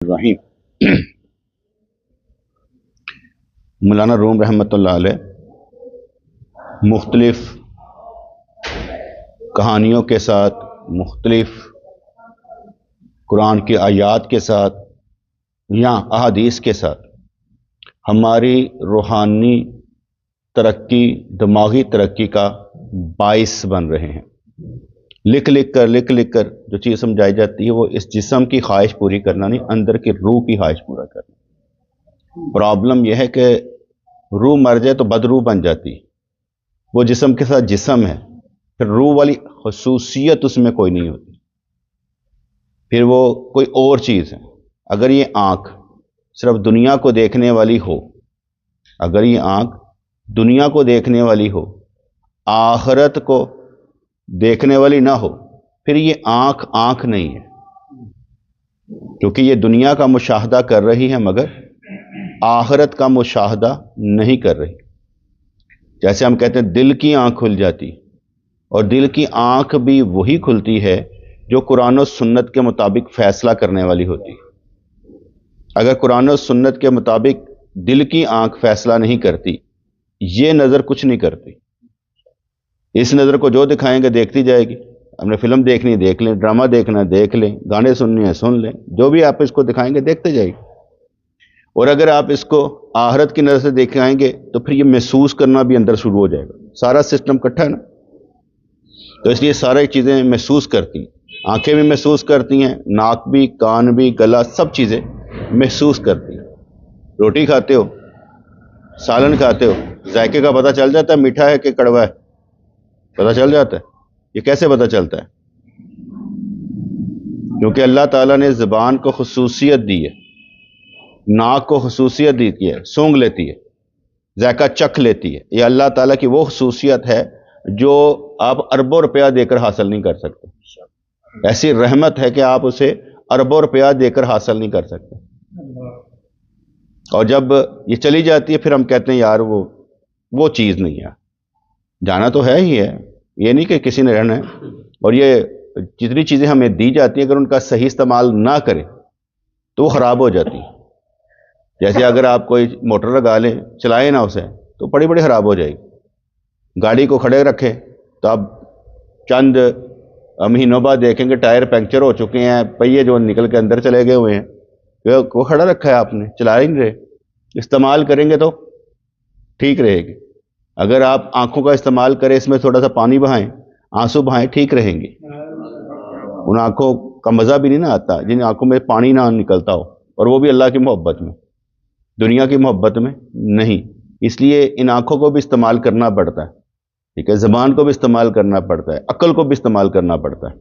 الرحیم۔ مولانا روم رحمۃ اللہ علیہ مختلف کہانیوں کے ساتھ، مختلف قرآن کی آیات کے ساتھ یا احادیث کے ساتھ ہماری روحانی ترقی، دماغی ترقی کا باعث بن رہے ہیں۔ لکھ لکھ کر جو چیز سمجھائی جاتی ہے وہ اس جسم کی خواہش پوری کرنا نہیں، اندر کی روح کی خواہش پورا کرنا۔ پرابلم یہ ہے کہ روح مر جائے تو بد روح بن جاتی، وہ جسم کے ساتھ جسم ہے، پھر روح والی خصوصیت اس میں کوئی نہیں ہوتی، پھر وہ کوئی اور چیز ہے۔ اگر یہ آنکھ صرف دنیا کو دیکھنے والی ہو، اگر یہ آنکھ دنیا کو دیکھنے والی ہو، آخرت کو دیکھنے والی نہ ہو، پھر یہ آنکھ نہیں ہے، کیونکہ یہ دنیا کا مشاہدہ کر رہی ہے مگر آخرت کا مشاہدہ نہیں کر رہی۔ جیسے ہم کہتے ہیں دل کی آنکھ کھل جاتی، اور دل کی آنکھ بھی وہی کھلتی ہے جو قرآن و سنت کے مطابق فیصلہ کرنے والی ہوتی ہے۔ اگر قرآن و سنت کے مطابق دل کی آنکھ فیصلہ نہیں کرتی، یہ نظر کچھ نہیں کرتی۔ اس نظر کو جو دکھائیں گے دیکھتی جائے گی۔ ہم نے فلم دیکھنی دیکھ لیں، ڈرامہ دیکھنا دیکھ لیں، گانے سننے ہیں سن لیں، جو بھی آپ اس کو دکھائیں گے دیکھتے جائے گی۔ اور اگر آپ اس کو آخرت کی نظر سے دکھائیں گے تو پھر یہ محسوس کرنا بھی اندر شروع ہو جائے گا۔ سارا سسٹم اکٹھا ہے نا، تو اس لیے ساری چیزیں محسوس کرتی ہیں، آنکھیں بھی محسوس کرتی ہیں، ناک بھی، کان بھی، گلا، سب چیزیں محسوس کرتی ہیں۔ روٹی کھاتے ہو، سالن کھاتے ہو، ذائقے کا پتہ چل جاتا ہے میٹھا ہے کہ کڑوا ہے، پتہ چل جاتا ہے۔ یہ کیسے پتہ چلتا ہے؟ کیونکہ اللہ تعالیٰ نے زبان کو خصوصیت دی ہے، ناک کو خصوصیت دی ہے، سونگھ لیتی ہے، ذائقہ چکھ لیتی ہے۔ یہ اللہ تعالیٰ کی وہ خصوصیت ہے جو آپ اربوں روپیہ دے کر حاصل نہیں کر سکتے۔ ایسی رحمت ہے کہ آپ اسے اربوں روپیہ دے کر حاصل نہیں کر سکتے۔ اور جب یہ چلی جاتی ہے پھر ہم کہتے ہیں یار وہ چیز نہیں ہے۔ جانا تو ہے ہی ہے، یہ نہیں کہ کسی نے رہنا ہے۔ اور یہ جتنی چیزیں ہمیں دی جاتی ہیں اگر ان کا صحیح استعمال نہ کریں تو وہ خراب ہو جاتی ہیں۔ جیسے اگر آپ کوئی موٹر لگا لیں، چلائیں نہ اسے تو بڑی خراب ہو جائے گی۔ گاڑی کو کھڑے رکھیں تو اب چند مہینوں بعد دیکھیں گے ٹائر پنکچر ہو چکے ہیں، پہیے جو نکل کے اندر چلے گئے ہوئے ہیں، وہ کھڑا رکھا ہے آپ نے، چلا ہی نہیں رہے۔ استعمال کریں گے تو ٹھیک رہے گی۔ اگر آپ آنکھوں کا استعمال کریں، اس میں تھوڑا سا پانی بہائیں، آنسو بہائیں، ٹھیک رہیں گی۔ ان آنکھوں کا مزہ بھی نہیں نہ آتا جن آنکھوں میں پانی نہ نکلتا ہو، اور وہ بھی اللہ کی محبت میں، دنیا کی محبت میں نہیں۔ اس لیے ان آنکھوں کو بھی استعمال کرنا پڑتا ہے، ٹھیک ہے، زبان کو بھی استعمال کرنا پڑتا ہے، عقل کو بھی استعمال کرنا پڑتا ہے۔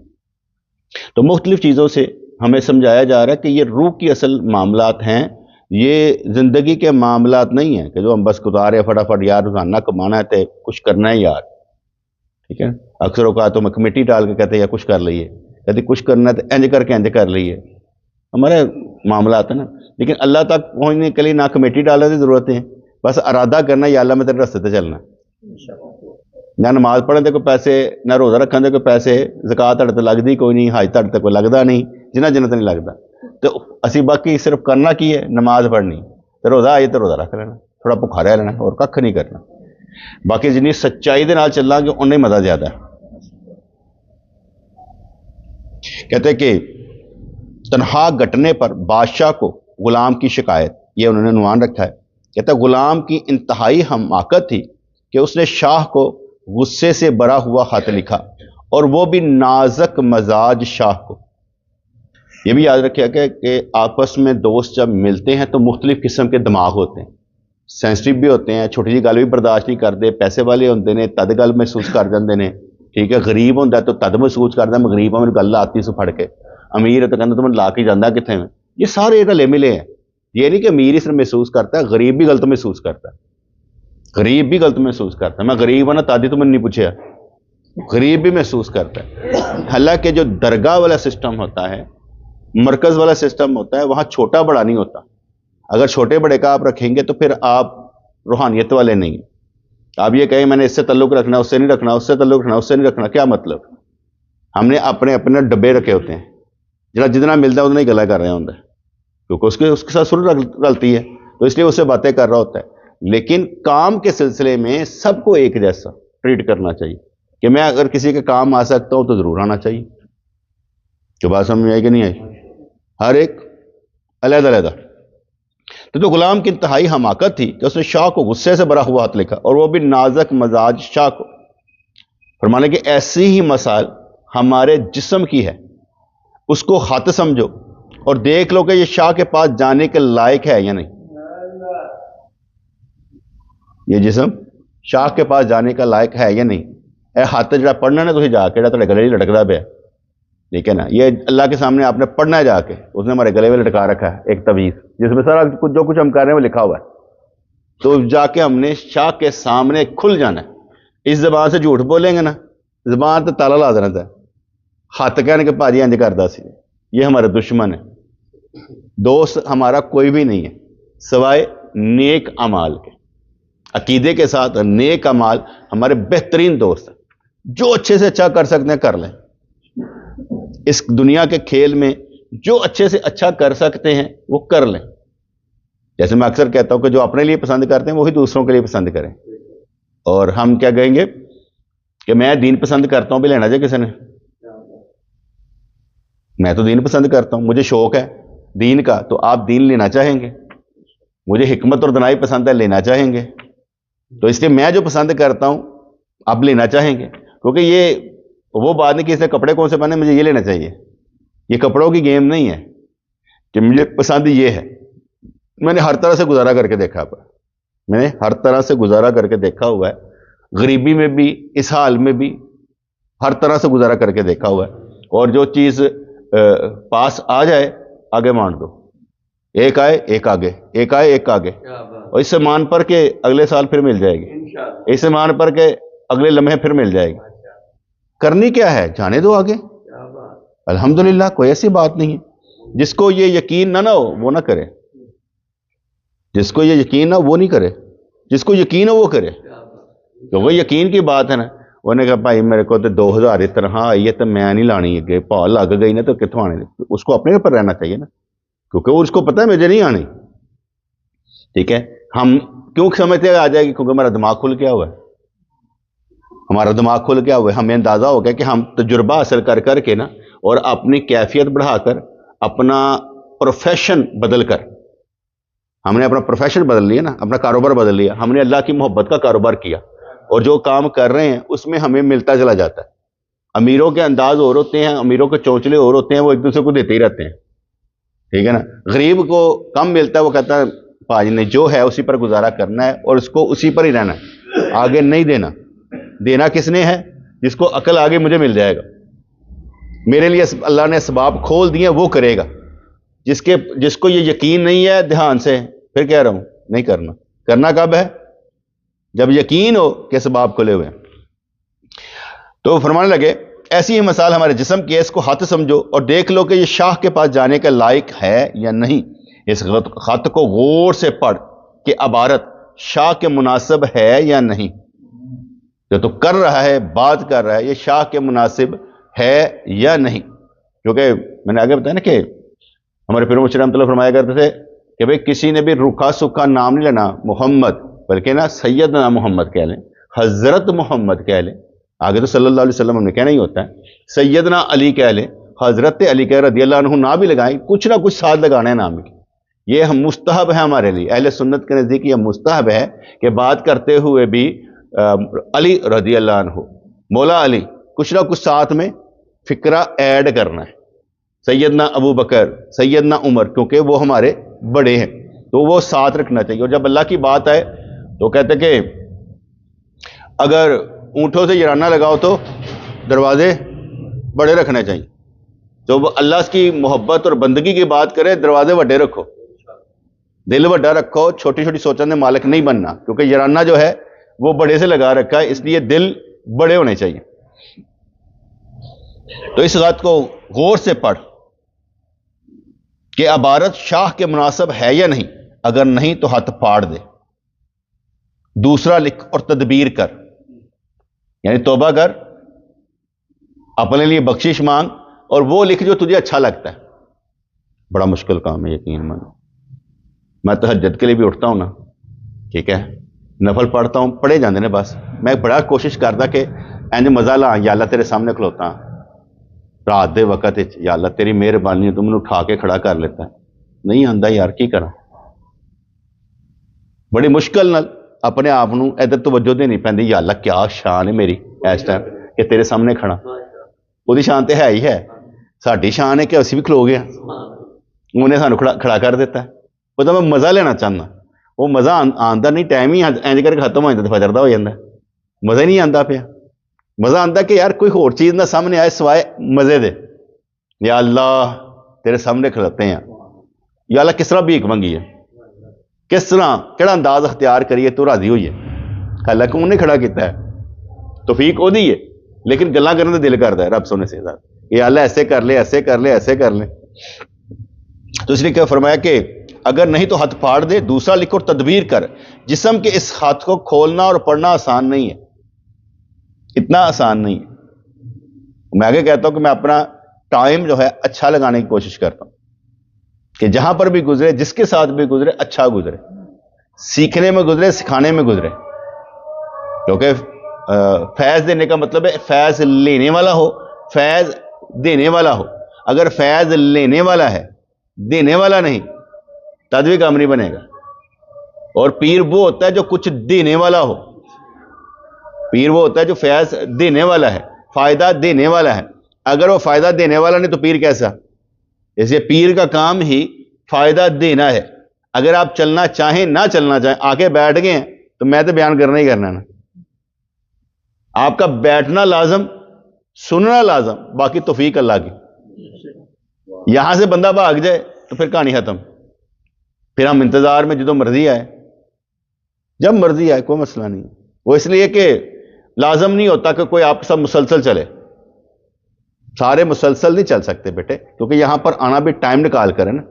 تو مختلف چیزوں سے ہمیں سمجھایا جا رہا ہے کہ یہ روح کی اصل معاملات ہیں، یہ زندگی کے معاملات نہیں ہیں کہ جو ہم بس گزارے فٹافٹ، یار روزانہ کمانا ہے تو کچھ کرنا ہے یار، ٹھیک ہے۔ اکثر اوقات تو میں کمیٹی ڈال کے کہتے ہیں یا کچھ کر لئیے، کہتے کچھ کرنا ہے تو انج کر لئیے، ہمارے معاملات ہیں نا۔ لیکن اللہ تک پہنچنے کے لیے نہ کمیٹی ڈالنے کی ضرورت ہے، بس ارادہ کرنا یا اللہ میں تیرے راستے تے چلنا، نہ نماز پڑھنے تے کوئی پیسے، نہ روزہ رکھنے تے کوئی پیسے، زکات تڑ تے لگدی کوئی نہیں، حج تڑ تے کوئی لگدا نہیں، جنہ تے نہیں لگدا، تو اسی باقی صرف کرنا کی ہے، نماز پڑھنی تو روزہ آئی تو روزہ رکھ لینا، تھوڑا بھکھا رہ لینا، اور ککھ نہیں کرنا۔ باقی جنی سچائی دے نال چلاں گے انہیں مزہ زیادہ ہے۔ کہتے کہ تنہا گھٹنے پر بادشاہ کو غلام کی شکایت، یہ انہوں نے عنوان رکھا ہے۔ کہتا ہے غلام کی انتہائی حماقت تھی کہ اس نے شاہ کو غصے سے بھرا ہوا خط لکھا، اور وہ بھی نازک مزاج شاہ کو۔ یہ بھی یاد رکھیا کہ آپس میں دوست جب ملتے ہیں تو مختلف قسم کے دماغ ہوتے ہیں، سینسٹیو بھی ہوتے ہیں، چھوٹی جی گل بھی برداشت نہیں کرتے، پیسے والے ہوتے ہیں تد گل محسوس کر جاتے ہیں، ٹھیک ہے، غریب ہوتا ہے تو تد محسوس کرتا ہے، غریب ہوں میری گل آتی سو پھڑ کے، امیر ہے تو کہنا تمہیں لا کے جانا کتنے میں۔ یہ سارے رلے ملے ہیں، یہ نہیں کہ امیر اس نے محسوس کرتا ہے، غریب بھی غلط محسوس کرتا ہے، غریب بھی غلط محسوس کرتا ہے۔ میں غریب ہوں نا تادی تو میں نہیں پوچھا، غریب بھی محسوس کرتا ہے۔ حالانکہ جو درگاہ والا سسٹم ہوتا ہے، مرکز والا سسٹم ہوتا ہے، وہاں چھوٹا بڑا نہیں ہوتا۔ اگر چھوٹے بڑے کا آپ رکھیں گے تو پھر آپ روحانیت والے نہیں ہیں۔ آپ یہ کہیں میں نے اس سے تعلق رکھنا، اس سے نہیں رکھنا، اس سے تعلق رکھنا، اس سے نہیں رکھنا، کیا مطلب؟ ہم نے اپنے ڈبے رکھے ہوتے ہیں، جہاں جتنا ملتا ہے اتنا ہی گلا کر رہے ہوتے ہیں۔ کیونکہ اس کے ساتھ سر غلطی ہے، تو اس لیے اس سے باتیں کر رہا ہوتا ہے. لیکن کام کے سلسلے میں سب کو ایک جیسا ٹریٹ کرنا چاہیے کہ میں اگر کسی کے کام آ سکتا ہوں تو ضرور آنا چاہیے. جو بات سمجھ میں آئی کہ نہیں آئی؟ ہر ایک علیحدہ علیحدہ. تو غلام کی انتہائی حماقت تھی کہ اس نے شاہ کو غصے سے بھرا ہوا ہاتھ لکھا، اور وہ بھی نازک مزاج شاہ کو. فرمانے کہ ایسی ہی مثال ہمارے جسم کی ہے، اس کو خط سمجھو اور دیکھ لو کہ یہ شاہ کے پاس جانے کے لائق ہے یا نہیں. یہ جسم شاہ کے پاس جانے کا لائق ہے یا نہیں. اے ہاتھ جڑا پڑھنا نا تھی جا کے جڑا تھوڑے گلے لٹکتا پیا، ٹھیک ہے نا، یہ اللہ کے سامنے آپ نے پڑھنا ہے جا کے. اس نے ہمارے گلے میں لٹکا رکھا ہے ایک تعویذ جس میں سارا جو کچھ ہم کر رہے ہیں وہ لکھا ہوا ہے. تو جا کے ہم نے شاہ کے سامنے کھل جانا ہے. اس زبان سے جھوٹ بولیں گے نا، زبان تو تالا لا دینا ہے. ہاتھ کہنے کے پاجی انج کردا سی، یہ ہمارے دشمن ہے. دوست ہمارا کوئی بھی نہیں ہے سوائے نیک اعمال کے. عقیدے کے ساتھ نیک اعمال ہمارے بہترین دوست ہیں. جو اچھے سے اچھا کر سکتے ہیں کر لیں. اس دنیا کے کھیل میں جو اچھے سے اچھا کر سکتے ہیں وہ کر لیں. جیسے میں اکثر کہتا ہوں کہ جو اپنے لیے پسند کرتے ہیں وہی دوسروں کے لیے پسند کریں. اور ہم کیا کہیں گے کہ میں دین پسند کرتا ہوں، بھی لینا چاہیے کسی نے. میں تو دین پسند کرتا ہوں، مجھے شوق ہے دین کا، تو آپ دین لینا چاہیں گے. مجھے حکمت اور دنائی پسند ہے، لینا چاہیں گے. تو اس لیے میں جو پسند کرتا ہوں آپ لینا چاہیں گے. کیونکہ یہ وہ بات نہیں کہ اس نے کپڑے کون سے پہنے مجھے یہ لینا چاہیے. یہ کپڑوں کی گیم نہیں ہے کہ مجھے پسند یہ ہے. میں نے ہر طرح سے گزارا کر کے دیکھا ہے، میں نے ہر طرح سے گزارا کر کے دیکھا ہوا ہے. غریبی میں بھی، اس حال میں بھی ہر طرح سے گزارا کر کے دیکھا ہوا ہے. اور جو چیز پاس آ جائے آگے مان دو. ایک آئے ایک آگے، ایک آئے ایک آگے، اور اس سے مان پر کہ اگلے سال پھر مل جائے گی، اس سے مان پر کہ اگلے لمحے پھر مل جائے گی. کرنی کیا ہے؟ جانے دو آگے. الحمدللہ کوئی ایسی بات نہیں ہے. جس کو یہ یقین نہ ہو وہ نہ کرے. جس کو یہ یقین نہ ہو وہ نہیں کرے. جس کو یقین ہو وہ کرے. تو وہ یقین کی بات ہے نا. انہیں کہا بھائی میرے کو تو 2000 اس طرح آئی ہے تو میں نہیں لانی ہے، پا لگ گئی نا تو کتوں آنے. اس کو اپنے پر رہنا چاہیے نا، کیونکہ وہ اس کو پتہ ہے مجھے نہیں آنی. ٹھیک ہے، ہم کیوں سمجھتے آ جائے گی؟ کیونکہ ہمارا دماغ کھل گیا ہوا ہے. ہمارا دماغ کھل گیا ہوا ہے. ہمیں اندازہ ہو گیا کہ ہم تجربہ حاصل کر کر کے نا، اور اپنی کیفیت بڑھا کر، اپنا پروفیشن بدل کر، ہم نے اپنا پروفیشن بدل لیا نا، اپنا کاروبار بدل لیا. ہم نے اللہ کی محبت کا کاروبار کیا، اور جو کام کر رہے ہیں اس میں ہمیں ملتا چلا جاتا ہے. امیروں کے انداز اور ہوتے ہیں، امیروں کے چونچلے اور ہوتے ہیں، وہ ایک دوسرے کو دیتے ہی رہتے ہیں. ٹھیک ہے نا. غریب کو کم ملتا ہے، وہ کہتا ہے پاجی نے جو ہے اسی پر گزارا کرنا ہے اور اس کو اسی پر ہی رہنا ہے، آگے نہیں دینا. دینا کس نے ہے؟ جس کو عقل آگے مجھے مل جائے گا. میرے لیے اللہ نے اسباب کھول دیے وہ کرے گا. جس کو یہ یقین نہیں ہے دھیان سے پھر کہہ رہا ہوں نہیں کرنا. کرنا کب ہے؟ جب یقین ہو کہ اسباب کھلے ہوئے ہیں. تو فرمانے لگے ایسی ہی مثال ہمارے جسم کی ہے، اس کو خط سمجھو اور دیکھ لو کہ یہ شاہ کے پاس جانے کے لائق ہے یا نہیں. اس خط کو غور سے پڑھ کہ عبارت شاہ کے مناسب ہے یا نہیں. جو تو کر رہا ہے، بات کر رہا ہے، یہ شاہ کے مناسب ہے یا نہیں. کیونکہ میں نے آگے بتایا نا کہ ہمارے پیر مرشد رحمۃ اللہ فرمایا کرتے تھے کہ بھئی کسی نے بھی روکھا سکھا نام نہیں لینا محمد، بلکہ نا سیدنا محمد کہہ لیں، حضرت محمد کہہ لیں. آگے تو صلی اللہ علیہ وسلم ہم نے کہنا ہی ہوتا ہے. سیدنا علی کہہ لیں، حضرت علی کہہ رضی اللہ عنہ نہ بھی لگائیں، کچھ نہ کچھ ساتھ لگانا ہے نام کی. یہ ہم مستحب ہے ہمارے لیے. اہل سنت کے نزدیک یہ مستحب ہے کہ بات کرتے ہوئے بھی علی رضی اللہ عنہ، مولا علی، کچھ نہ کچھ ساتھ میں فکرہ ایڈ کرنا ہے. سیدنا ابو بکر، سیدنا عمر، کیونکہ وہ ہمارے بڑے ہیں تو وہ ساتھ رکھنا چاہیے. اور جب اللہ کی بات آئے تو کہتے کہ اگر اونٹوں سے یرانہ لگاؤ تو دروازے بڑے رکھنے چاہیے. جب اللہ کی محبت اور بندگی کی بات کرے دروازے بڑے رکھو، دل بڑا رکھو، چھوٹی چھوٹی سوچوں نے مالک نہیں بننا. کیونکہ یرانہ جو ہے وہ بڑے سے لگا رکھا ہے، اس لیے دل بڑے ہونے چاہیے. تو اس بات کو غور سے پڑھ کہ عبارت شاہ کے مناسب ہے یا نہیں. اگر نہیں تو ہاتھ پھاڑ دے، دوسرا لکھ اور تدبیر کر. یعنی توبہ کر، اپنے لیے بخشش مانگ، اور وہ لکھ جو تجھے اچھا لگتا ہے. بڑا مشکل کام ہے یقین مانو. میں تہجد کے لیے بھی اٹھتا ہوں نا, ٹھیک ہے, نفل پڑھتا ہوں, پڑھے جاندے نے بس. میں بڑا کوشش کرتا کہ انج مزہ لا, یا اللہ تیرے سامنے کھلوتا رات دے وقت, یا اللہ تیری مہربانی ہے, تو مجھے اٹھا کے کھڑا کر لیتا ہے. نہیں آندا یار, کی کراں. بڑی مشکل نال اپنے آپ کو ادھر توجہ دینی پیندی, یا اللہ کیا شان ہے میری اس ٹائم کہ تیرے سامنے کھڑا. وہی شان تو ہے ہی ہے, ساری شان ہے کہ اسی بھی کھلو گیا, انہیں سانو کھڑا کر دیتا ہے. وہ تو میں مزہ لینا چاہنا, وہ مزہ آتا نہیں, ٹائم ہی اینج کر کے ختم ہو جاتا, فجر دا ہو جاتا ہے, مزہ ہی نہیں آتا پیا. مزہ آتا کہ یار کوئی اور چیز نہ سامنے آئے سوائے مزے دے. یا اللہ تیرے سامنے کھڑتے ہیں, یا اللہ کس طرح بھیک منگی ہے, کس طرح کہڑا انداز اختیار کریے تو راضی ہوئی ہے. حالانکہ انہوں نے کھڑا کیتا ہے, توفیق وہ دی ہے, لیکن گلاں کرنے کا دل کرتا ہے رب سونے سے, یا اللہ ایسے کر لے, ایسے کر لے, ایسے کر لے. تو اس نے کیا فرمایا کہ اگر نہیں تو ہاتھ پھاڑ دے, دوسرا لکھ اور تدبیر کر. جسم کے اس ہاتھ کو کھولنا اور پڑھنا آسان نہیں ہے, اتنا آسان نہیں ہے. میں آگے کہتا ہوں کہ میں اپنا ٹائم جو ہے اچھا لگانے کی کوشش کرتا ہوں کہ جہاں پر بھی گزرے, جس کے ساتھ بھی گزرے, اچھا گزرے, سیکھنے میں گزرے, سکھانے میں گزرے. کیونکہ فیض دینے کا مطلب ہے فیض لینے والا ہو, فیض دینے والا ہو. اگر فیض لینے والا ہے, دینے والا نہیں, تد بھی کام نہیں بنے گا. اور پیر وہ ہوتا ہے جو کچھ دینے والا ہو. پیر وہ ہوتا ہے جو فیض دینے والا ہے, فائدہ دینے والا ہے. اگر وہ فائدہ دینے والا نہیں تو پیر کیسا؟ اس لیے پیر کا کام ہی فائدہ دینا ہے. اگر آپ چلنا چاہیں نہ چلنا چاہیں, آ کے بیٹھ گئے ہیں تو میں تو بیان کرنا ہی کرنا نا. آپ کا بیٹھنا لازم, سننا لازم, باقی توفیق اللہ کی. یہاں سے بندہ بھاگ جائے تو پھر کہانی ختم. پھر ہم انتظار میں جدو مرضی آئے, جب مرضی آئے, کوئی مسئلہ نہیں. وہ اس لیے کہ لازم نہیں ہوتا کہ کوئی آپ کے ساتھ مسلسل چلے. سارے مسلسل نہیں چل سکتے بیٹے, کیونکہ یہاں پر آنا بھی ٹائم نکال کر ہے نا,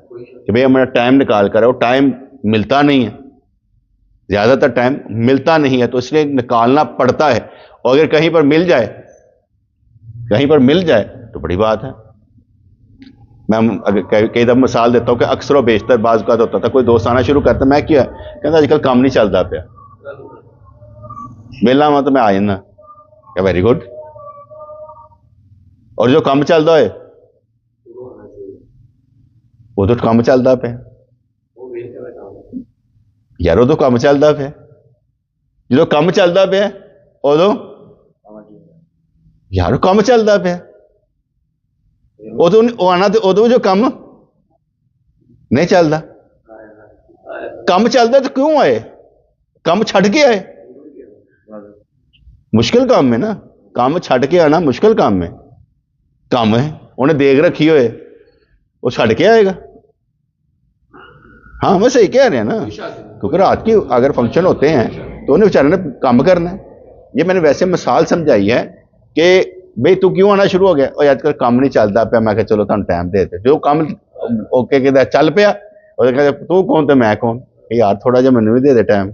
کہ بھئی ہمارا ٹائم نکال کر ہے. وہ ٹائم ملتا نہیں ہے, زیادہ تر ٹائم ملتا نہیں ہے, تو اس لیے نکالنا پڑتا ہے. اور اگر کہیں پر مل جائے, کہیں پر مل جائے تو بڑی بات ہے. میں کئی دفعہ مثال دیتا ہوں کہ اکثر و بیشتر بعض اوقات ہوتا تھا, کوئی دوست آنا شروع کرتا, میں کیا کہتا آج کل کام نہیں چلتا پیا, ملنا ہوا تو میں آ جانا. کہ ویری گڈ. اور جو کام چلتا ہے وہ تو کام چلتا پیا یار, وہ تو کام چلتا پیا. جو کام چلتا پیا ادو یار کام چلتا پیا, ادو آنا تو ادو جو کام نہیں چلتا. کام چلتا تو کیوں آئے, کام چھڈ کے آئے. مشکل کام ہے نا, کام چھڈ کے آنا مشکل کام ہے. کام ہے انہیں دیکھ رکھی ہوئے, وہ چھڈ کے آئے گا. ہاں میں صحیح کہہ رہے ہیں نا, کیونکہ رات کی اگر فنکشن ہوتے ہیں تو انہیں بیچارے نے کام کرنا ہے. یہ میں نے ویسے مثال سمجھائی ہے کہ بھئی تو کیوں آنا شروع ہو گیا, اور آج کل کام نہیں چلتا پیا. میں کہ چلو تم ٹائم دے دے, جو کام اوکے کہ چل پیا, اور تو کون تو میں کون, یار تھوڑا جہا مینوں بھی دے دے ٹائم.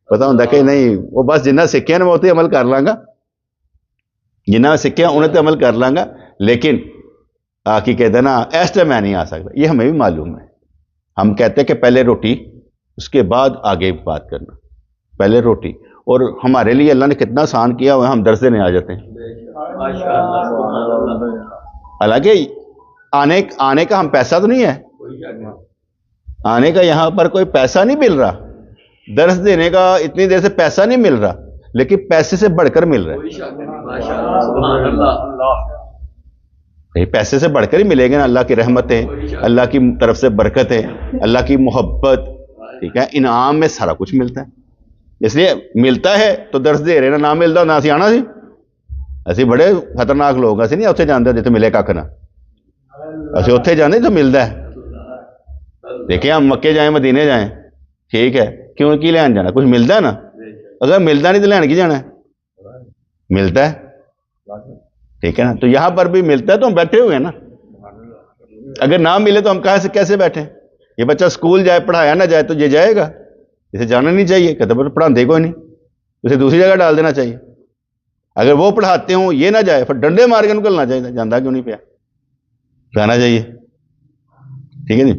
پتا ہوتا کہ نہیں, وہ بس جنہ سیکھیا نا میں اتنے عمل کر لاں گا, جنہ سیکھیا انہیں تو عمل کر لاں گا. لیکن کی کہتے ہیں نا اس ٹائم میں نہیں آ سکتا, یہ ہمیں بھی معلوم ہے. ہم کہتے ہیں کہ پہلے روٹی, اس کے بعد آگے بات کرنا. پہلے روٹی, اور ہمارے لیے اللہ نے کتنا آسان کیا ہوا ہے, ہم درس دینے آ جاتے ہیں. حالانکہ آنے کا ہم پیسہ تو نہیں ہے, آنے کا یہاں پر کوئی پیسہ نہیں مل رہا, درس دینے کا اتنی دیر سے پیسہ نہیں مل رہا, لیکن پیسے سے بڑھ کر مل رہا ہے. پیسے سے بڑھ کر ہی ملے گا نا. اللہ کی رحمتیں, اللہ کی طرف سے برکتیں, اللہ کی محبت, ٹھیک ہے, انعام میں سارا کچھ ملتا ہے. اس لیے ملتا ہے تو درس دے رہے نہ ملتا نہ اسی آنا سی. اسی بڑے خطرناک لوگ, اسی نہیں اتنے جانتے جتنے ملے کھ نہ, اسی اتنے جانے تو ملتا ہے. دیکھیں ہم مکے جائیں مدینے جائیں, ٹھیک ہے, کیوں کی لین جانا, کچھ ملتا ہے نا. اگر ملتا نہیں تو لین کی جانا ہے, ملتا ہے, ٹھیک ہے نا. تو یہاں پر بھی ملتا ہے تو ہم بیٹھے ہوئے ہیں نا. اگر نہ ملے تو ہم کہاں سے کیسے بیٹھیں. یہ بچہ اسکول جائے پڑھایا نہ جائے تو یہ جائے گا, اسے جانا نہیں چاہیے, کہتے ہیں پڑھاتے کوئی نہیں, اسے دوسری جگہ ڈال دینا چاہیے. اگر وہ پڑھاتے ہوں یہ نہ جائے, پھر ڈنڈے مار کے نکلنا چاہیے, جانا کیوں نہیں پیا, جانا چاہیے. ٹھیک ہے جی.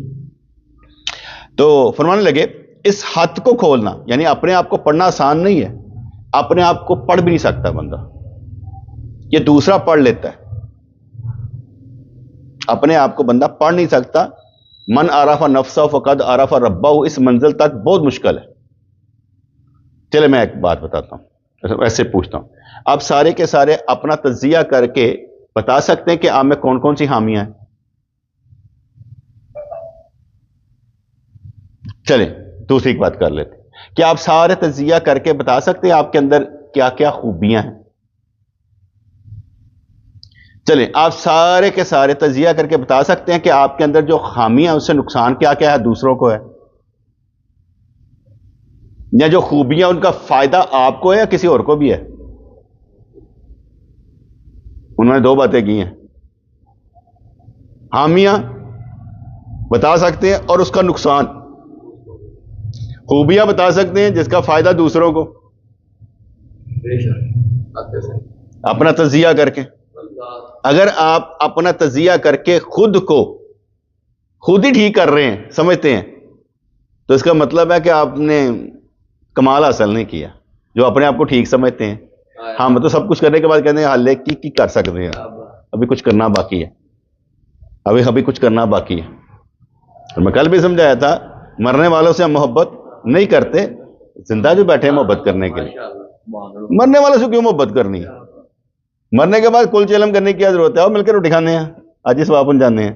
تو فرمانے لگے اس حد کو کھولنا، یعنی اپنے آپ کو پڑھنا آسان نہیں ہے. اپنے آپ کو پڑھ بھی نہیں سکتا بندہ، یہ دوسرا پڑھ لیتا ہے. اپنے آپ کو بندہ پڑھ نہیں سکتا. من عرف نفسہ فقد عرف ربہ، اس منزل تک بہت مشکل ہے. چلے میں ایک بات بتاتا ہوں، ایسے پوچھتا ہوں، آپ سارے کے سارے اپنا تجزیہ کر کے بتا سکتے ہیں کہ آپ میں کون کون سی خامیاں ہیں؟ چلیں دوسری ایک بات کر لیتے ہیں، کیا آپ سارے تجزیہ کر کے بتا سکتے ہیں آپ کے اندر کیا کیا خوبیاں ہیں؟ چلیں آپ سارے کے سارے تجزیہ کر کے بتا سکتے ہیں کہ آپ کے اندر جو خامیاں اس سے نقصان کیا کیا ہے دوسروں کو ہے، یا جو خوبیاں ان کا فائدہ آپ کو ہے یا کسی اور کو بھی ہے؟ انہوں نے دو باتیں کی ہیں، خامیاں بتا سکتے ہیں اور اس کا نقصان. خوبیاں بتا سکتے ہیں جس کا فائدہ دوسروں کو، اپنا تجزیہ کر کے. اگر آپ اپنا تجزیہ کر کے خود کو خود ہی ٹھیک کر رہے ہیں سمجھتے ہیں، تو اس کا مطلب ہے کہ آپ نے کمال حاصل نہیں کیا. جو اپنے آپ کو ٹھیک سمجھتے ہیں، ہاں تو سب کچھ کرنے کے بعد کہتے ہیں حال کی کر سکتے ہیں، ابھی کچھ کرنا باقی ہے، ابھی کچھ کرنا باقی ہے. اور میں کل بھی سمجھایا تھا، مرنے والوں سے ہم محبت نہیں کرتے، زندہ جو بیٹھے ہیں محبت کرنے کے لیے. مرنے والوں سے کیوں محبت کرنی ہے؟ مرنے کے بعد کل چلم کرنے کی کیا ضرورت ہے؟ اور مل کے روٹی کھانے ہیں، آج ہی سواپن جانے ہیں.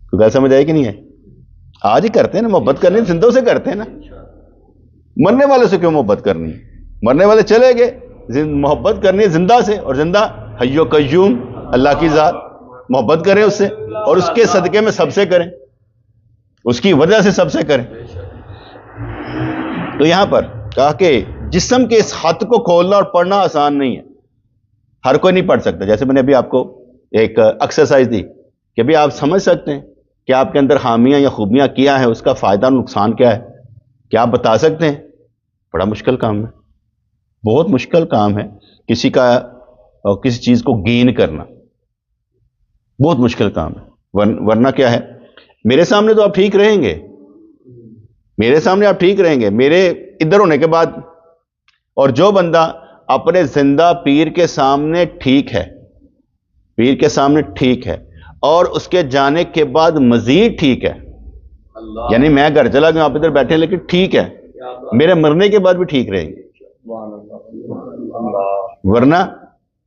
کوئی گل سمجھ آئی کہ نہیں ہے؟ آج ہی کرتے ہیں نا محبت کرنی، زندوں سے کرتے ہیں نا. مرنے والے سے کیوں محبت کرنی ہے؟ مرنے والے چلے گئے، محبت کرنی ہے زندہ سے، اور زندہ حی و قیوم اللہ کی ذات، محبت کریں اس سے، اور اس کے صدقے میں سب سے کریں، اس کی وجہ سے سب سے کریں. تو یہاں پر کہا کہ جسم کے اس خط کو کھولنا اور پڑھنا آسان نہیں ہے، ہر کوئی نہیں پڑھ سکتا. جیسے میں نے ابھی آپ کو ایک ایکسرسائز دی کہ ابھی آپ سمجھ سکتے ہیں کہ آپ کے اندر خامیاں یا خوبیاں کیا ہیں، اس کا فائدہ اور نقصان کیا ہے، کیا آپ بتا سکتے ہیں؟ بڑا مشکل کام ہے، بہت مشکل کام ہے. کسی کا کسی چیز کو گین کرنا بہت مشکل کام ہے. ورنہ کیا ہے، میرے سامنے تو آپ ٹھیک رہیں گے، میرے سامنے آپ ٹھیک رہیں گے، میرے ادھر ہونے کے بعد. اور جو بندہ اپنے زندہ پیر کے سامنے ٹھیک ہے، پیر کے سامنے ٹھیک ہے، اور اس کے جانے کے بعد مزید ٹھیک ہے، یعنی میں گھر چلا گیا، آپ ادھر بیٹھے لیکن ٹھیک ہے، میرے مرنے کے بعد بھی ٹھیک رہیں گے. ورنہ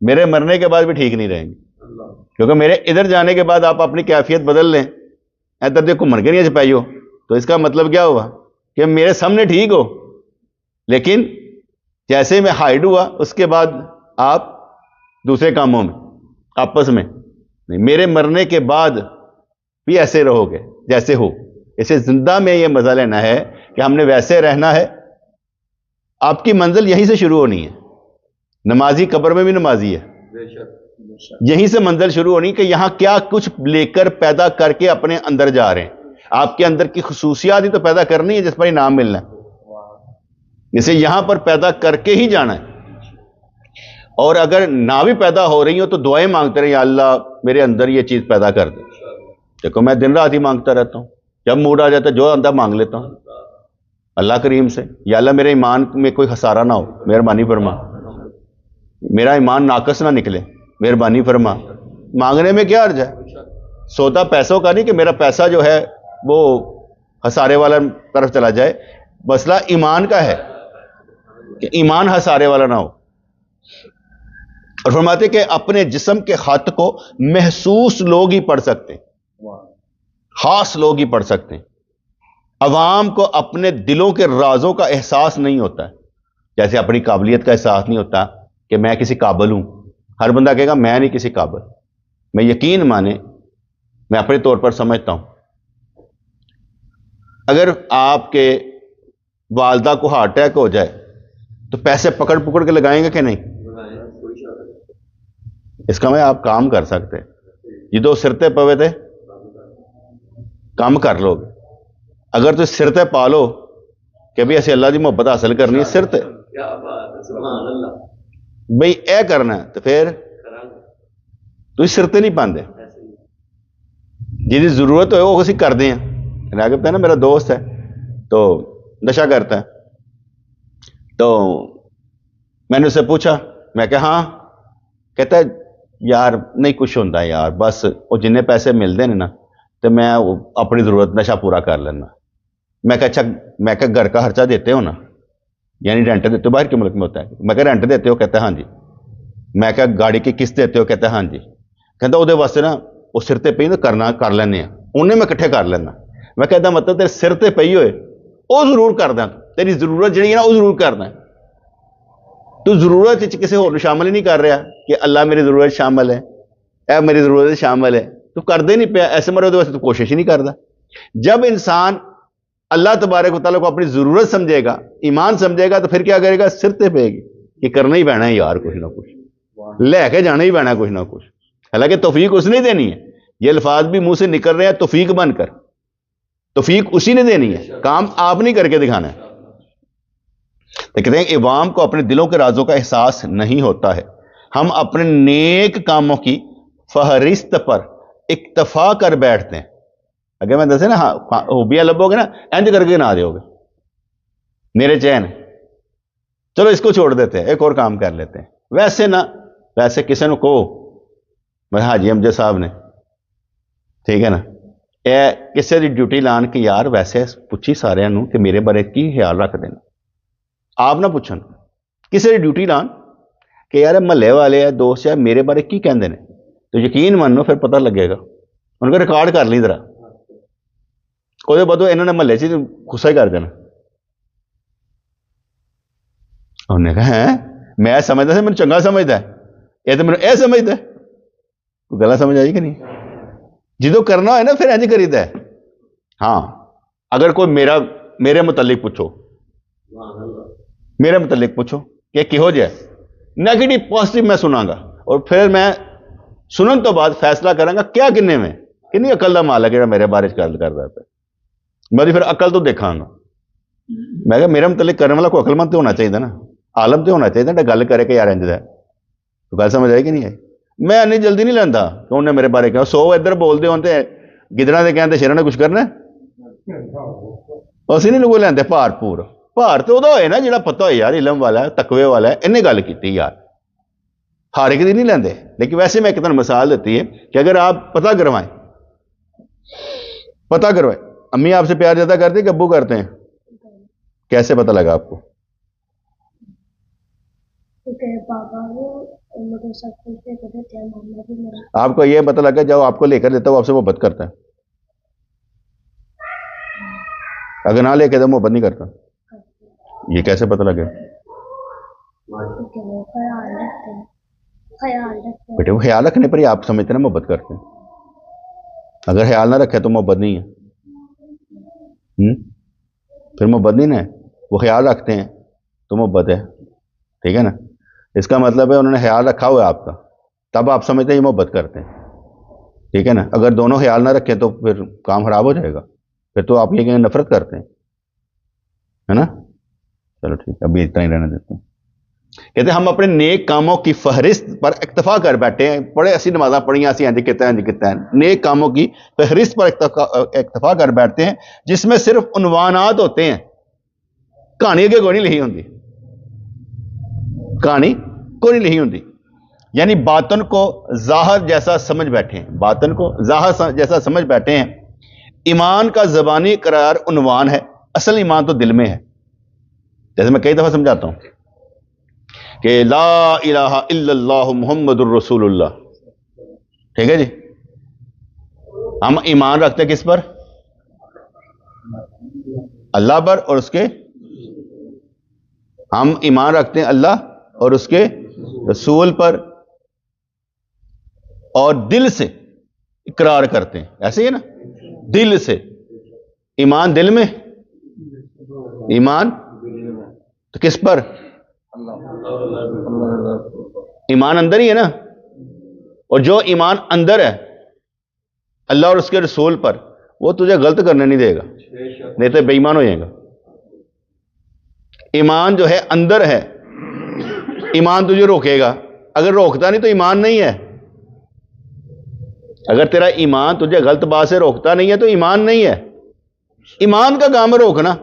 میرے مرنے کے بعد بھی ٹھیک نہیں رہیں گے، کیونکہ میرے ادھر جانے کے بعد آپ اپنی کیفیت بدل لیں، ادھر دیکھو مر کے نہیں چھپائی ہو، تو اس کا مطلب کیا ہوا کہ میرے سامنے ٹھیک ہو، لیکن جیسے میں ہائڈ ہوا اس کے بعد آپ دوسرے کاموں میں آپس میں نہیں. میرے مرنے کے بعد بھی ایسے رہو گے جیسے ہو. اسے زندہ میں یہ مزہ لینا ہے کہ ہم نے ویسے رہنا ہے. آپ کی منزل یہیں سے شروع ہونی ہے. نمازی قبر میں بھی نمازی ہے، یہیں سے منزل شروع ہونی کہ یہاں کیا کچھ لے کر پیدا کر کے اپنے اندر جا رہے ہیں. آپ کے اندر کی خصوصیات ہی تو پیدا کرنی ہے جس پر انعام ملنا ہے. اسے یہاں پر پیدا کر کے ہی جانا ہے. اور اگر نہ بھی پیدا ہو رہی ہو تو دعائیں مانگتے رہے، یا اللہ میرے اندر یہ چیز پیدا کر دے. دیکھو میں دن رات ہی مانگتا رہتا ہوں، جب موڈ آ جاتا ہے جو اندر مانگ لیتا ہوں اللہ کریم سے، یا اللہ میرے ایمان میں کوئی خسارہ نہ ہو، مہربانی فرما، میرا ایمان ناقص نہ نکلے، مہربانی فرما. مانگنے میں کیا عرض ہے؟ سودا پیسوں کا نہیں کہ میرا پیسہ جو ہے وہ خسارے والا طرف چلا جائے، مسئلہ ایمان کا ہے کہ ایمان خسارے والا نہ ہو. اور فرماتے کہ اپنے جسم کے خط کو محسوس لوگ ہی پڑھ سکتے ہیں، خاص لوگ ہی پڑھ سکتے ہیں. عوام کو اپنے دلوں کے رازوں کا احساس نہیں ہوتا ہے، جیسے اپنی قابلیت کا احساس نہیں ہوتا کہ میں کسی قابل ہوں. ہر بندہ کہے گا میں نہیں کسی قابل. میں یقین مانے، میں اپنے طور پر سمجھتا ہوں، اگر آپ کے والدہ کو ہارٹ اٹیک ہو جائے تو پیسے پکڑ پکڑ کے لگائیں گے کہ نہیں؟ اس کا میں آپ کام کر سکتے، جدو سرتے پوے تھے کام کر لو گے. اگر تو سرتے پالو کہ بھی ایسے اللہ کی محبت حاصل کرنی ہے، سرتے بھئی اے کرنا ہے تو پھر تو سرتے نہیں پاندے. جی ضرورت ہو وہ اسی کر دیں آگے پتہ ہے نا میرا دوست ہے تو نشہ کرتا ہے, تو میں نے اس سے پوچھا, میں کہ ہاں, کہتا ہے یار نہیں کچھ ہوتا ہے یار, بس وہ جن پیسے ملتے ہیں نا تو میں اپنی ضرورت نشہ پورا کر لینا. میں کہ اچھا, میں کہ گھر کا خرچہ دیتے ہو نا, یعنی رینٹ دیتے ہو, باہر کے ملک میں ہوتا ہے, میں کہ رینٹ دیتے ہو, کہتا ہے ہاں جی. میں کہ گاڑی کی قسط دیتے ہو, کہتا ہے ہاں جی. کہتا وہ واسطے نا وہ سر تے پی کرنا کر لینے ہیں, انہیں میں کٹھے کر لینا. میں کہتا مطلب تیرے سر تے پی ہوئے وہ ضرور کردا, تیری ضرورت جہی ہے نا وہ ضرور کرنا. تو ضرورت کسی اور شامل ہی نہیں کر رہا کہ اللہ میری ضرورت شامل ہے, اے میری ضرورت شامل ہے, تو کرتے نہیں پیا ایسے مرے واسطے تو کوشش ہی نہیں کرتا. جب انسان اللہ تبارک و تعالیٰ کو اپنی ضرورت سمجھے گا, ایمان سمجھے گا, تو پھر کیا کرے گا, سر تے پے گی کہ کرنا ہی پینا ہے یار, کچھ نہ کچھ لے کے جانا ہی پینا کچھ نہ کچھ. حالانکہ توفیق اس نے دینی ہے, یہ الفاظ بھی منہ سے نکل رہے ہیں توفیق بن کر, توفیق اسی نے دینی ہے, کام آپ نہیں کر کے دکھانا ہے. تو کہتے ہیں عوام کو اپنے دلوں کے رازوں کا احساس نہیں ہوتا ہے. ہم اپنے نیک کاموں کی فہرست پر اکتفا کر بیٹھتے ہیں. اگر میں دسے نا ہوبیاں لبو گے نا, انج کر کے نہ دو گے میرے چین, چلو اس کو چھوڑ دیتے ہیں, ایک اور کام کر لیتے ہیں. ویسے نہ ویسے کسی نے کہو حاجی امجد صاحب نے, ٹھیک ہے نا, یہ کسی کی ڈیوٹی لان کی یار ویسے پوچھی سارے کہ میرے بارے کی خیال رکھ دینا. آپ نہ پوچھن کسی کی ڈیوٹی لان کہ یار محلے والے ہے دوست ہے میرے بارے کی کہندے ہیں, تو یقین منو پھر پتہ لگے گا. ان کو ریکارڈ کر لی ذرا, وہ بدو انہوں نے محلے سے غصہ ہی کر دینا. انہوں نے کہا ہے میں سمجھتا تھا, مجھے چنگا سمجھتا ہے, یہ تو میرے سمجھتا ہے. کوئی گلا سمجھ آئی کہ نہیں؟ جدو کرنا ہے نا پھر انج کریدا ہے. ہاں اگر کوئی میرے متعلق پوچھو, میرے متعلق پوچھو کہ کہو جائے نیگیٹو پازیٹیو میں سنا گا, اور پھر میں سنن تو بعد فیصلہ کروں گا کیا کنے میں کنی عقل کا مال ہے کہ میرے بارے گل کر رہا ہے. میں پھر عقل تو دیکھا گا. میں کہ میرے متعلق کرنے والا کوئی عقل مند تو ہونا چاہیے نا, عالم تو ہونا چاہیے نا, گل کرے کہ یار انج ہے. تو گل سمجھ آئی کہ نہیں آئی؟ میں انی جلدی نہیں لینا کہ انہیں میرے بارے کہا 100 ادھر بولتے ہوتے گدڑا کے کہتے شیروں نے کچھ کرنا, اسی نہیں لوگ لیندے بھار پور. بھار تو وہ ہوئے نا جہاں پتہ ہوئے یار علم والا ہے تقوی والا ہے, انہیں گل کی یار, ہر ایک دن نہیں لیندے. لیکن ویسے میں ایک طرح مثال دیتی ہے کہ اگر آپ پتہ کروائیں, امی آپ سے پیار زیادہ کرتے کہ ابو کرتے ہیں, کیسے پتہ لگا آپ کو؟ آپ کو یہ پتہ لگا جب آپ کو لے کر دیتا ہے وہ آپ سے محبت کرتا ہے, اگر نہ لے کے تو محبت نہیں کرتا. یہ کیسے پتہ لگے؟ بیٹے وہ خیال رکھنے پر ہی آپ سمجھتے ہیں محبت کرتے ہیں. اگر خیال نہ رکھے تو محبت نہیں ہے. پھر محبت نہیں نا, وہ خیال رکھتے ہیں تو محبت ہے. ٹھیک ہے نا, اس کا مطلب ہے انہوں نے خیال رکھا ہوا ہے آپ کا, تب آپ سمجھتے ہیں یہ محبت کرتے ہیں. ٹھیک ہے نا, اگر دونوں خیال نہ رکھیں تو پھر کام خراب ہو جائے گا, پھر تو آپ یہ کہیں نفرت کرتے ہیں, ہے نا. چلو ٹھیک ہے, ابھی اتنا ہی رہنے دیتے ہیں. کہتے ہیں ہم اپنے نیک کاموں کی فہرست پر اکتفا کر بیٹھے ہیں. بڑے ایسی نمازاں پڑھیاں اسی انج کہتے ہیں نیک کاموں کی فہرست پر اکتفا کر بیٹھتے ہیں جس میں صرف عنوانات ہوتے ہیں, کہانی کے کوئی نہیں لکھی ہوتی, کہانی کوئی نہیں لکھی ہوتی. یعنی باطن کو ظاہر جیسا سمجھ بیٹھے ہیں, باطن کو ظاہر جیسا سمجھ بیٹھے ہیں. ایمان کا زبانی قرار عنوان ہے, اصل ایمان تو دل میں ہے. جیسے میں کئی دفعہ سمجھاتا ہوں کہ لا الہ الا اللہ محمد الرسول اللہ. ٹھیک ہے جی, ہم ایمان رکھتے ہیں کس پر؟ اللہ پر اور اس کے, ہم ایمان رکھتے ہیں اللہ اور اس کے رسول پر, اور دل سے اقرار کرتے ہیں. ایسے ہی ہے نا, دل سے. ایمان دل میں, ایمان تو کس پر؟ ایمان اندر ہی ہے نا, اور جو ایمان اندر ہے اللہ اور اس کے رسول پر, وہ تجھے غلط کرنے نہیں دے گا, نہیں تو بے ایمان ہو جائے گا. ایمان جو ہے اندر ہے, ایمان تجھے روکے گا, اگر روکتا نہیں تو ایمان نہیں ہے. اگر تیرا ایمان تجھے غلط بات سے روکتا نہیں ہے تو ایمان نہیں ہے. ایمان کا کام ہے روکنا,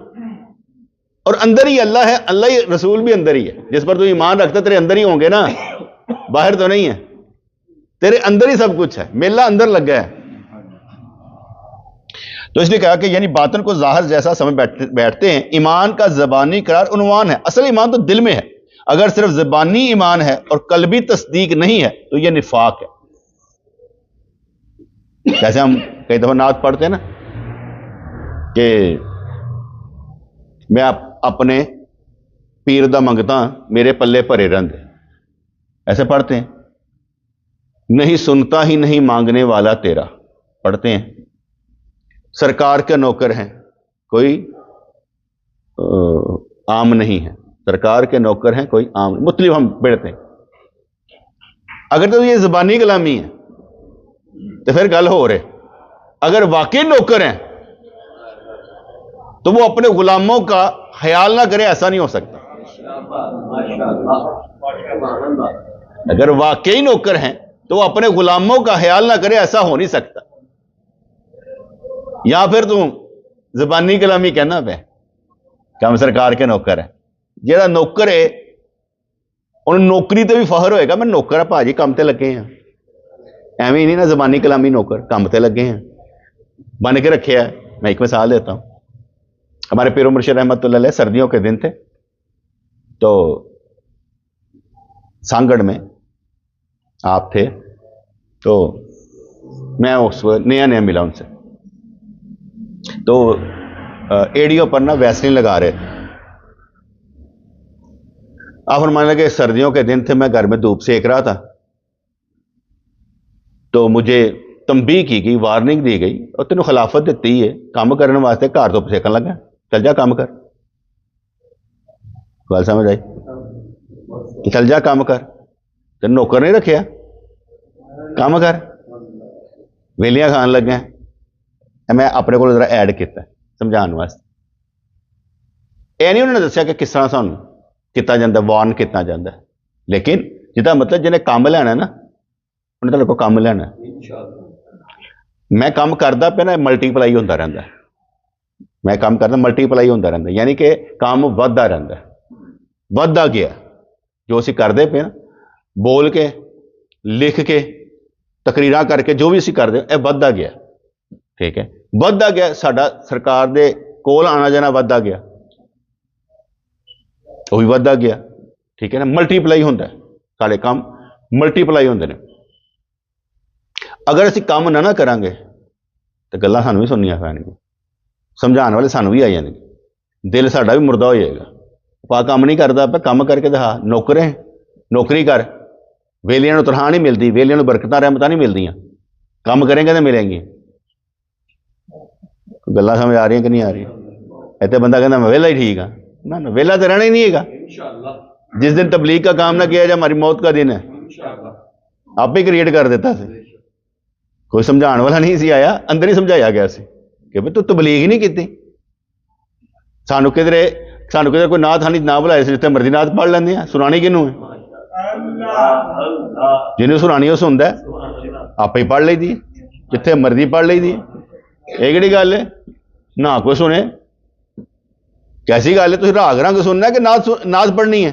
اور اندر ہی اللہ ہے, اللہ ہی رسول بھی اندر ہی ہے. جس پر تو ایمان رکھتا تیرے اندر ہی ہوں گے نا, باہر تو نہیں ہے, تیرے اندر ہی سب کچھ ہے, میلہ اندر لگا ہے. تو اس لیے کہا کہ یعنی باطن کو ظاہر جیسا سمجھ بیٹھتے ہیں. ایمان کا زبانی قرار عنوان ہے, اصل ایمان تو دل میں ہے. اگر صرف زبانی ایمان ہے اور قلبی تصدیق نہیں ہے تو یہ نفاق ہے. جیسے ہم کئی دفعہ نعت پڑھتے ہیں نا کہ میں اپنے پیر دا منگتا میرے پلے پرے رند, ایسے پڑھتے ہیں. نہیں سنتا ہی نہیں مانگنے والا تیرا, پڑھتے ہیں. سرکار کے نوکر ہیں, کوئی عام نہیں ہے. سرکار کے نوکر ہیں, کوئی عام, مختلف ہم پڑھتے ہیں. اگر تو یہ زبانی کلامی ہے تو پھر گل ہو رہے. اگر واقعی نوکر ہیں تو وہ اپنے غلاموں کا خیال نہ کرے, ایسا نہیں ہو سکتا. اگر واقعی نوکر ہیں تو وہ اپنے غلاموں کا خیال نہ کرے, ایسا ہو نہیں سکتا. یا پھر تم زبانی کلامی کہنا پہ کہ ہم سرکار کے نوکر ہیں. جہاں نوکر ہے انہوں نوکری تے بھی فخر ہوئے گا, میں نوکر ہے بھاجی, کام تے لگے ہیں. ایویں ہی نہیں نا زبانی کلامی نوکر, کام تے لگے ہیں, بن کے رکھے ہے. میں ایک مثال دیتا ہوں. ہمارے پیر و مرشد رحمت اللہ علیہ سردیوں کے دن تھے, تو سانگڑ میں آپ تھے, تو میں اس وقت نیا ملا ان سے, تو ایڑیوں پر نا ویسلین لگا رہے تھے. آپ فرمانے لگے سردیوں کے دن تھے, میں گھر میں دھوپ سیک رہا تھا, تو مجھے تنبیہ کی گئی, وارننگ دی گئی, اور تینوں خلافت دیتی ہے کام کرنے واسطے, گھر دھوپ سیکن لگا, چل جا کام کر. گل سمجھ آئی کہ چل جا کام کر, تین نوکر نہیں رکھیا, کام کر. ویلیاں کھان لگا. میں اپنے کو ذرا ایڈ کیتا سمجھان واسطے. یہ نہیں انہوں نے دسیا کہ کس طرح سانوں کیتا جاتا, وارن کیتا جاتا ہے, لیکن جہاں مطلب جنہیں کام لینا نا انہیں تو کو کام لینا. میں کام کرتا پہ نا ملٹی پلائی ہوتا رہتا ہے. میں کام کرتا ملٹی پلائی ہوتا رہتا ہے, یعنی کہ کام ودتا رہتا ہے, ودتا گیا. جو اسی کرتے پہ نا, بول کے, لکھ کے, تقریراں کر کے, جو بھی اسی کرتے یہ ودتا گیا. ٹھیک ہے, ودتا گیا. ساڈا سرکار دے کول آنا جانا ودتا گیا, وہ بھی ودتا گیا. ٹھیک ہے نا, ملٹی پلائی ہوتا ہے. سارے کام ملٹی پلائی ہوتے ہیں. اگر اسی کام نہ کریں گے تو گلاں سانوں بھی سننیاں پین گیا, سمجھان والے سانوں بھی آ جان گے, دل ساڈا بھی مردہ ہو جائے گا. پا کام نہیں کرتا پہ, کام کر کے دکھا. نوکر ہیں, نوکری کر. ویلیاں تنخواہ نہیں ملتی, ویلیاں برکتاں رحمتاں نہیں ملتی. کام کریں گے تو ملیں گی. گلاں سمجھ آ رہی ہیں کہ نہیں آ رہی؟ ایسے بندہ کہنا میں ویلا ہی ٹھیک ہاں, نہ ویلا تو رہنا ہی نہیں ہے. جس دن تبلیغ کا کام نہ کیا جائے, ہماری موت کا دن ہے, آپ ہی کریٹ کر دیتا سی. کوئی سمجھان والا نہیں سی آیا, اندر ہی سمجھایا گیا سی کہ بھائی تو تبلیغ ہی نہیں کی. سانو کدھر کوئی نعت خانی نہ بلائے, جتنے مرضی نعت پڑھ لیندے ہیں. سنانی کنوں ہے؟ جنہوں سنانی وہ سنتا ہے, آپ ہی پڑھ لی دی, جتنے مرضی پڑھ لی دی. یہ کہڑی گل ہے؟ نہ کوئی سنے, کیسی گل ہے؟ تھی راگ رنگ سننا ہے کہ نعت پڑھنی ہے؟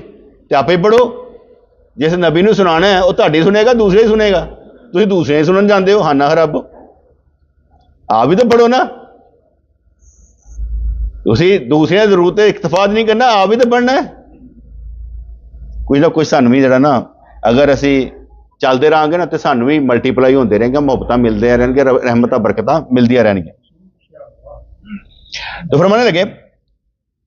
تو آپ ہی پڑھو. جس نبی نے سنا ہے وہ تہاڈی سنے گا, دوسرے ہی سنے گا. تھی دوسرے ہی سنن جاندے ہو, ہانا خراب. آپ بھی تو پڑھو نا. تھی دوسرے ضرورت اکتفا نہیں کرنا, آپ بھی تو پڑھنا ہے. کچھ نہ کچھ سانوں بھی جڑا نا, اگر اسی چلتے رہاں گے نا تو سانوں بھی ملٹی پلائی ہوتے رہیں گے, محبتیں ملتے رہن گے, رحمتیں برکتیں ملتی رہن گی. تو فرمانے لگے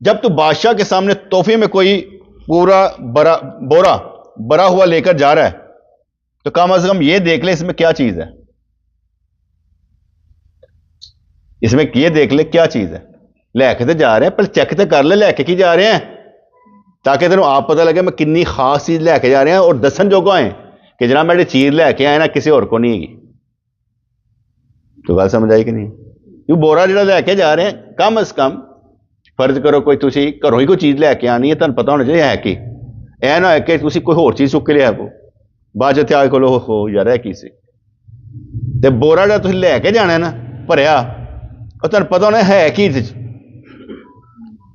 جب تو بادشاہ کے سامنے تحفے میں کوئی پورا بورا بھرا ہوا لے کر جا رہا ہے تو کم از کم یہ دیکھ لے اس میں کیا چیز ہے. اس میں یہ دیکھ لے کیا چیز ہے. لے کے تو جا رہے ہیں, پہلے چیک تو کر لے لے کے کی جا رہے ہیں, تاکہ تینوں آپ پتہ لگے میں کنی خاص چیز لے کے جا رہے ہیں, اور دسن جو آئے کہ جناب میں چیز لے کے آئے نا کسی اور کو نہیں گی. تو گل سمجھ آئی کہ نہیں؟ کیوں بورا جڑا لے کے جا رہے ہیں, کم از کم فرض کرو کوئی تھی گھروں ہی کوئی چیز لے کے آنی ہے, تمہیں پتا ہونا چاہیے ہے کہ اے نہ ہے کہ تھی کوئی ہور چیز چک کے لیا, وہ بعد آ کو ہو یار ہے کی سی. ਤੇ ਬੋਰਾ ਜਿਹੜਾ ਤੁਸੀਂ ਲੈ ਕੇ ਜਾਣਾ ਨਾ ਭਰਿਆ, ਉਹ ਤੁਹਾਨੂੰ ਪਤਾ ਹੋਣਾ ਹੈ ਕੀ ਇਹਦੇ 'ਚ,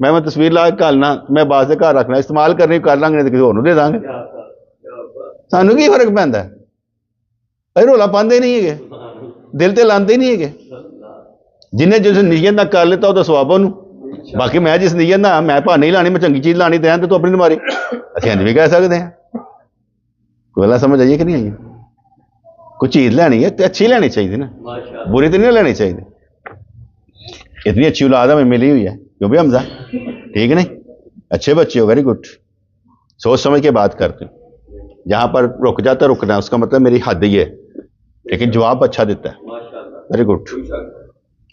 میں تصویر لا کے گھالنا, میں بعد سے گھر رکھنا, استعمال کرنی کر لیں گے, کسی ہور دے دیں گے. سانوں کی فرق پہنتا ہے؟ اے رولا پاندے نہیں ہے, دل تے لاندے نہیں ہے. جنہیں جس نیت نہ کر لیتا وہ تو سواب انہوں. باقی میں جس نیت نہ میں پا نہیں لانی, میں چنگی چیز لانی دیں تو اپنی ماری اچھا بھی کہہ سکتے ہیں. کوئی گلا سمجھ آئیے کہ نہیں آئیے؟ کوئی چیز لینی ہے تو اچھی لینی چاہیے نا, بری تو نہیں لینی چاہیے. اتنی اچھی اولاد ہمیں ملی ہوئی ہے, کیوں بھی حمزہ ٹھیک نہیں, اچھے بچے ہو, ویری گڈ. سوچ سمجھ کے بات کرتے ہیں, جہاں پر رک جاتا ہے رکنا ہے, اس کا مطلب میری حد ہی ہے, لیکن جواب اچھا دیتا ہے, ویری گڈ,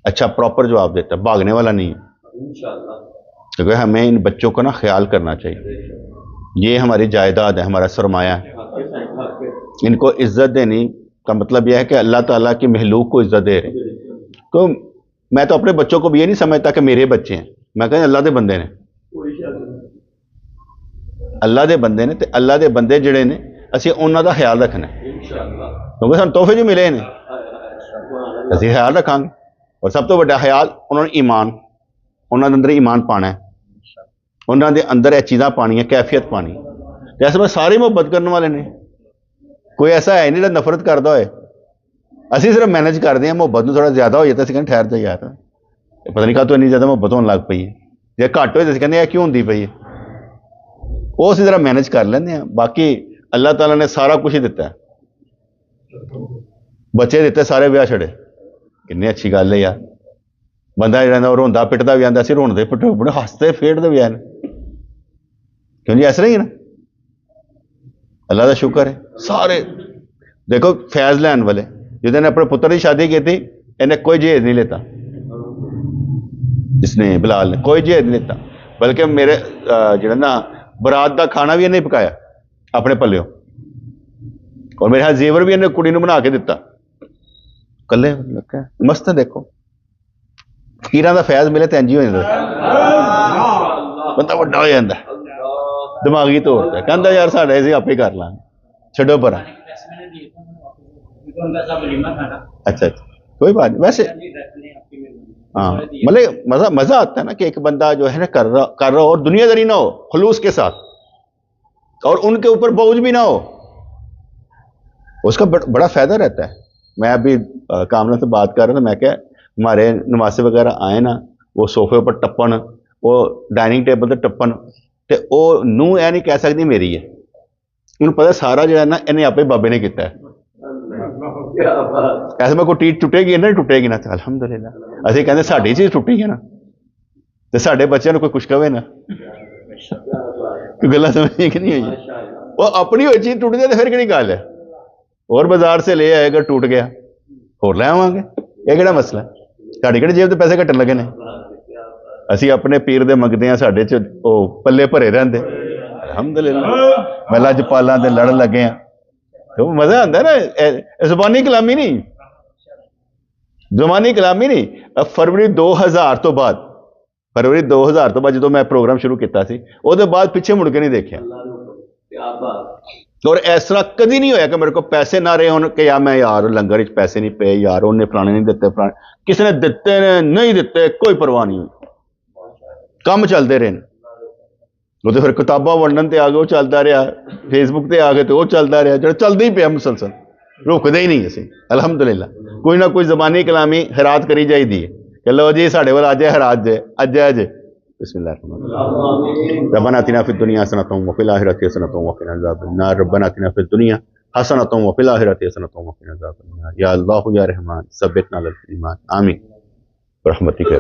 اچھا پراپر جواب دیتا ہے, بھاگنے والا نہیں ہے. کیونکہ ہمیں ان بچوں کو نا خیال کرنا چاہیے, یہ ہماری جائیداد ہے, ہمارا سرمایہ ہے. ان کو عزت دینی کا مطلب یہ ہے کہ اللہ تعالیٰ کی مخلوق کو عزت دے رہے. تو میں تو اپنے بچوں کو بھی یہ نہیں سمجھتا کہ میرے بچے ہیں, میں کہیں اللہ دے بندے نے, اللہ دے بندے نے, اللہ دے بندے جڑے نے اسی انہوں دا خیال رکھنا ہے, کیونکہ سن تحفے جو ملے نے اسی خیال رکھاں گے. اور سب تو بڑا خیال انہوں نے ایمان, انہوں نے اندر ایمان پانا ہے, انہوں نے اندر یہ چیزاں پانی ہے, کیفیت پانی. جیسے میں سارے محبت کرنے والے نے, کوئی ایسا ہے نہیں جو نفرت کرتا ہوئے. اسی صرف مینج کر دیں, محبت میں تھوڑا زیادہ ہو جاتا ہے, ٹھہر جائے یار پتہ نہیں کہا تو اتنی زیادہ محبت ہونے لگ پئی ہے, جی گھٹ ہوئے تو کہتے ہیں کیوں ہوتی پئی ہے, وہ اسی طرح مینج کر لینے ہیں. باقی اللہ تعالیٰ نے سارا کچھ ہی دیتا ہے, بچے دیتے سارے بیاہ چھڑے, کنی اچھی گل ہے یار. بندہ جہاں روندا پٹتا بھی آتا, اسی روندے پٹو بڑے ہستے کھیڈتے بھی ہیں, کیوں جی ایسا ہی ہے نا. اللہ کا شکر ہے. سارے دیکھو فیض لین والے جس نے اپنے پتر کی شادی کی تھی, انہیں کوئی جہیز نہیں لیتا, جس نے بلال نے کوئی جہیز نہیں لیتا, بلکہ میرے جڑا نا برات کا کھانا بھی انہیں پکایا اپنے پلیوں, اور میرے ہاں زیور بھی انہیں کڑی نو بنا کے دیتا کلے. مست ہے, دیکھو فقیراں دا فیض ملے تو انج ہی ہو جاتا, بندہ بڑا ہو جاتا ہے, دماغی طور پہ کہندا یار ساڈے اسی آپ ہی کر لیں, چھڈو پر. اچھا اچھا کوئی بات نہیں. ویسے ہاں مطلب مزہ آتا ہے نا کہ ایک بندہ جو ہے نا کر رہا ہو اور دنیا داری نہ ہو, خلوص کے ساتھ, اور ان کے اوپر بوجھ بھی نہ ہو, اس کا بڑا فائدہ رہتا ہے. میں ابھی کامنا سے بات کر رہا تھا, میں کہ ہمارے نمازے وغیرہ آئے نا, وہ صوفے پر ٹپن, وہ ڈائننگ ٹیبل سے ٹپن, تے وہ نو اے نہیں کہہ سکتی میری ہے, انہوں پتا سارا جو ہے نا انہیں آپ ہی بابے نے کیتا ہے. ایسے میں کوئی چیز ٹوٹے گی نا, ٹوٹے گی نا, الحمدللہ. اسی کہتے ساری چیز ٹوٹی ہے نا, تو سارے بچوں نے کوئی کچھ کہے نا, گلا سمجھ کہ نہیں ہوئی, وہ اپنی ہوئی چیز ٹوٹ جائے تو پھر کہڑی گل ہے, اور بازار سے لے آئے گا ٹوٹ گیا اور لے آواں گے, یہ کہڑا مسئلہ ہے. ساڈی کہڑی جیب تو پیسے کٹن لگے نے, اسی اپنے پیر دے منگتے ہیں, ساڈے چ پلے بھرے رہندے, الحمدللہ. محلہ جپالاں دے لڑ لگے ہیں, تو مزہ آتا ہے نا. زبانی کلامی نہیں, زبانی کلامی نہیں. فروری 2000 تو بعد, فروری 2000 تو بعد جدو میں پروگرام شروع کیتا سی, وہ بعد پیچھے مڑ کے نہیں دیکھا. اور اس طرح کدی نہیں ہویا کہ میرے کو پیسے نہ رہے ہوں کہ یار میں یار لنگر پیسے نہیں پے, یار انہیں فلانے نہیں دیتے, فلانے کسی نے دیتے نے نہیں دیتے, کوئی پرواہ نہیں ہوئی, کام چلتے رہے. وہ تو پھر کتاباں ونڈن تے آ گئے, وہ چلتا رہا, فیس بک تے آ گئے تو وہ چلتا رہا, جو چلتا ہی پیا مسلسل, رکتے ہی نہیں اسی. الحمدللہ کوئی نہ کوئی زبانی کلامی خیرات کری جائی دی کہ لو جی ساڈے وال اج خیرات جے, اج ہے جے. بسم اللہ الرحمن الرحیم. ربنا آتنا فی الدنیا حسنۃ وفی الآخرۃ حسنۃ وقنا عذاب النار. ربنا آتنا فی الدنیا حسنۃ وفی الآخرۃ حسنۃ وقنا عذاب النار. یا اللہ یا رحمان ثبتنا علی الایمان, آمین برحمتک.